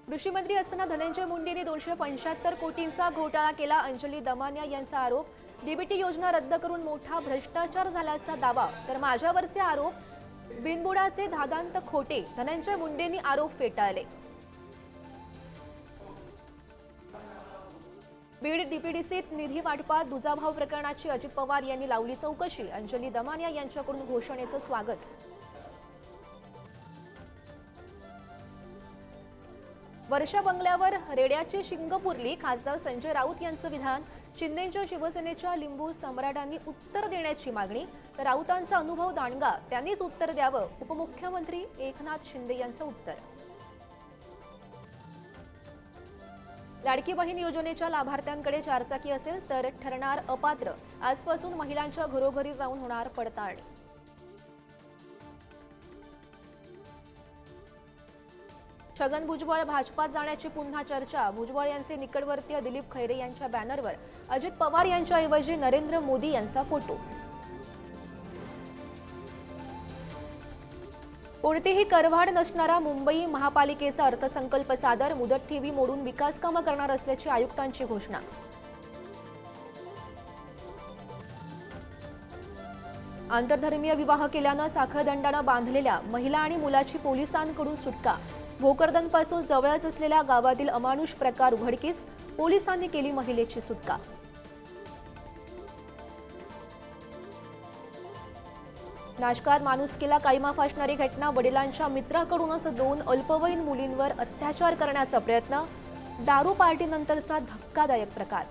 कृषी मंत्री असताना धनंजय मुंडेंनी 275 कोटींचा घोटाळा केला. अंजली दमानिया यांचा आरोप. डीबीटी योजना रद्द करून मोठा भ्रष्टाचार झाल्याचा दावा. तर माझ्यावरचे आरोप बिनबुडाचे धादांत खोटे. धनंजय मुंडेंनी आरोप फेटाळले. बीड डीपीडीसीत निधी वाटपात दुजाभाव प्रकरणाची अजित पवार यांनी लावली चौकशी. अंजली दमानिया यांच्याकडून घोषणेचं स्वागत. वर्षा बंगल्यावर रेड्याची शिंग पुरली. खासदार संजय राऊत यांचं विधान. शिंदेंच्या शिवसेनेच्या लिंबू सम्राटांनी उत्तर देण्याची मागणी. तर राऊतांचा अनुभव दांडगा, त्यांनीच उत्तर द्यावं. उपमुख्यमंत्री एकनाथ शिंदे यांचं उत्तर. लाडकी बहीण योजनेच्या लाभार्थ्यांकडे चारचाकी असेल तर ठरणार अपात्र. आजपासून महिलांच्या घरोघरी जाऊन होणार पडताळणी. छगन भुजबळ भाजपात जाण्याची पुन्हा चर्चा. भुजबळ यांचे निकटवर्तीय दिलीप खैरे यांच्या बॅनरवर अजित पवार यांच्याऐवजी नरेंद्र मोदी यांचा फोटो. कोणतीही करवाढ नसणारा मुंबई महापालिकेचा अर्थसंकल्प सादर. मुदत ठेवी मोडून विकास कामं करणार असल्याची आयुक्तांची घोषणा. आंतरधर्मीय विवाह केल्यानं साखळदंडानं बांधलेल्या महिला आणि मुलाची पोलिसांकडून सुटका. भोकरदनपासून जवळच असलेल्या गावातील अमानुष प्रकार उघडकीस. पोलिसांनी केली महिलेची सुटका. नाशकात माणुसकीला काळीमा फासणारी घटना. वडिलांच्या मित्राकडूनच 2 अल्पवयीन मुलींवर अत्याचार करण्याचा प्रयत्न. दारू पार्टीनंतरचा धक्कादायक प्रकार.